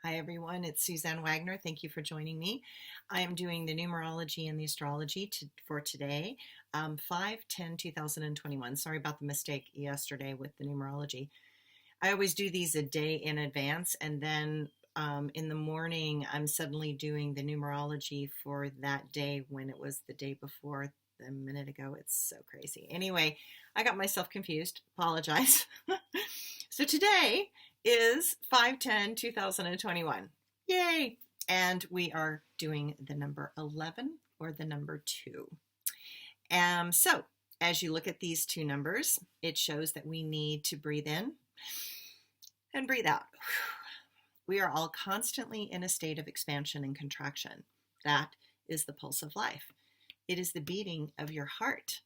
Hi everyone, it's Suzanne Wagner. Thank you for joining me. I am doing the numerology and the astrology for today, 5/10/2021. Sorry about the mistake yesterday with the numerology. I always do these a day in advance, and then in the morning I'm suddenly doing the numerology for that day when it was the day before a minute ago. It's so crazy. Anyway, I got myself confused. Apologize. So today is 5/10/2021. Yay! And we are doing the number 11 or the number 2. So as you look at these two numbers, it shows that we need to breathe in and breathe out. We are all constantly in a state of expansion and contraction. That is the pulse of life. It is the beating of your heart.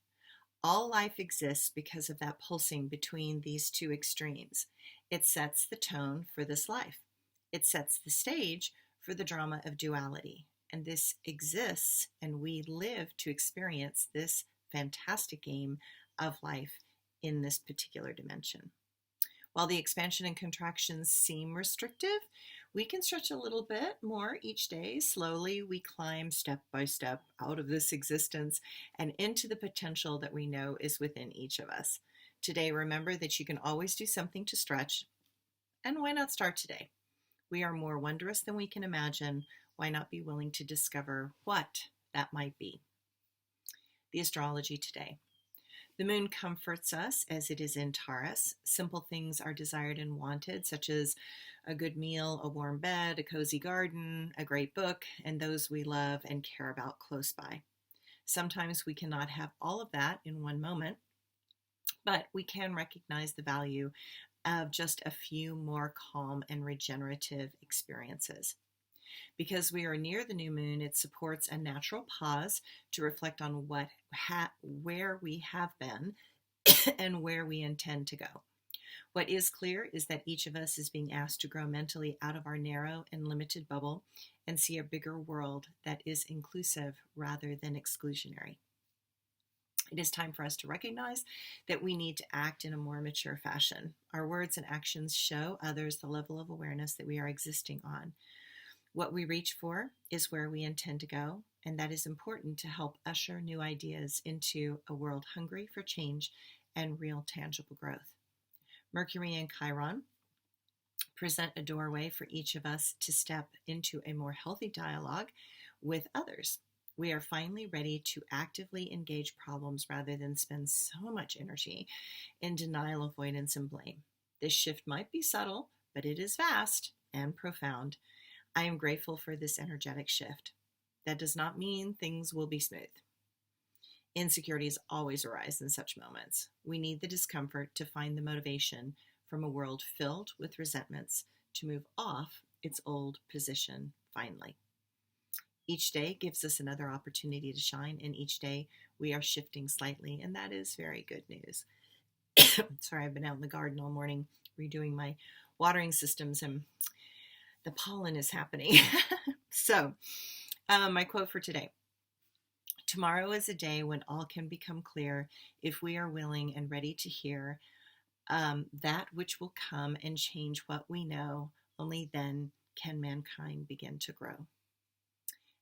All life exists because of that pulsing between these two extremes. It sets the tone for this life. It sets the stage for the drama of duality. And this exists, and we live to experience this fantastic game of life in this particular dimension. While the expansion and contractions seem restrictive, we can stretch a little bit more each day. Slowly, we climb step by step out of this existence and into the potential that we know is within each of us. Today, remember that you can always do something to stretch, and why not start today? We are more wondrous than we can imagine. Why not be willing to discover what that might be? The astrology today. The moon comforts us as it is in Taurus. Simple things are desired and wanted, such as a good meal, a warm bed, a cozy garden, a great book, and those we love and care about close by. Sometimes we cannot have all of that in one moment, but we can recognize the value of just a few more calm and regenerative experiences. Because we are near the new moon, it supports a natural pause to reflect on where we have been and where we intend to go. What is clear is that each of us is being asked to grow mentally out of our narrow and limited bubble and see a bigger world that is inclusive rather than exclusionary. It is time for us to recognize that we need to act in a more mature fashion. Our words and actions show others the level of awareness that we are existing on. What we reach for is where we intend to go, and that is important to help usher new ideas into a world hungry for change and real tangible growth. Mercury and Chiron present a doorway for each of us to step into a more healthy dialogue with others. We are finally ready to actively engage problems rather than spend so much energy in denial, avoidance, and blame. This shift might be subtle, but it is vast and profound. I am grateful for this energetic shift. That does not mean things will be smooth. Insecurities always arise in such moments. We need the discomfort to find the motivation from a world filled with resentments to move off its old position finally. Each day gives us another opportunity to shine, and each day we are shifting slightly, and that is very good news. Sorry, I've been out in the garden all morning redoing my watering systems, and the pollen is happening. So, my quote for today. Tomorrow is a day when all can become clear if we are willing and ready to hear that which will come and change what we know. Only then can mankind begin to grow.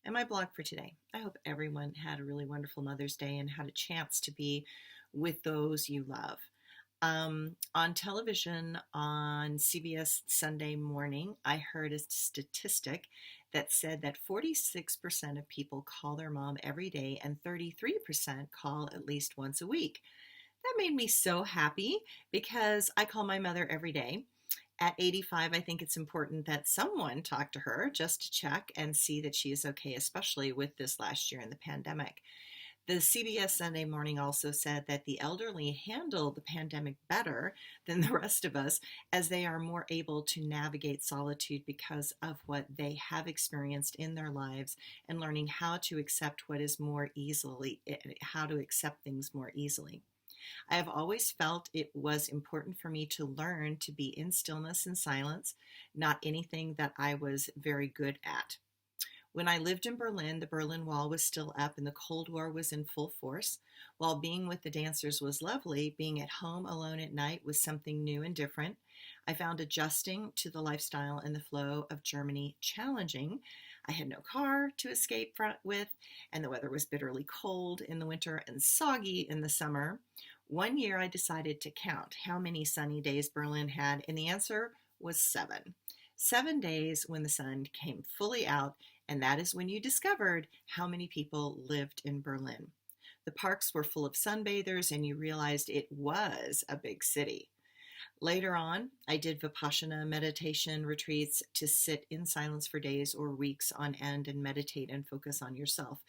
And my blog for today. I hope everyone had a really wonderful Mother's Day and had a chance to be with those you love. On television on CBS Sunday morning, I heard a statistic that said that 46% of people call their mom every day and 33% call at least once a week. That made me so happy because I call my mother every day. At 85, I think it's important that someone talk to her just to check and see that she is okay, especially with this last year in the pandemic. The CBS Sunday Morning also said that the elderly handle the pandemic better than the rest of us as they are more able to navigate solitude because of what they have experienced in their lives and learning how to accept things more easily. I have always felt it was important for me to learn to be in stillness and silence, not anything that I was very good at. When I lived in Berlin, the Berlin Wall was still up and the Cold War was in full force. While being with the dancers was lovely, being at home alone at night was something new and different. I found adjusting to the lifestyle and the flow of Germany challenging. I had no car to escape with, and the weather was bitterly cold in the winter and soggy in the summer. One year I decided to count how many sunny days Berlin had, and the answer was 7. 7 days when the sun came fully out, and that is when you discovered how many people lived in Berlin. The parks were full of sunbathers, and you realized it was a big city. Later on, I did Vipassana meditation retreats to sit in silence for days or weeks on end and meditate and focus on yourself.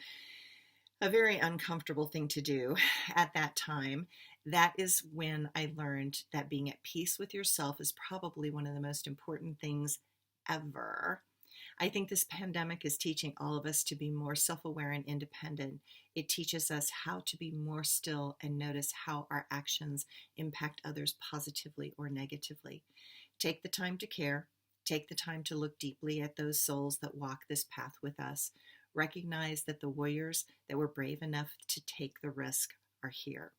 A very uncomfortable thing to do at that time. That is when I learned that being at peace with yourself is probably one of the most important things ever. I think this pandemic is teaching all of us to be more self-aware and independent. It teaches us how to be more still and notice how our actions impact others positively or negatively. Take the time to care. Take the time to look deeply at those souls that walk this path with us. Recognize that the warriors that were brave enough to take the risk are here.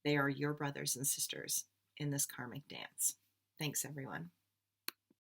They are your brothers and sisters in this karmic dance. Thanks, everyone.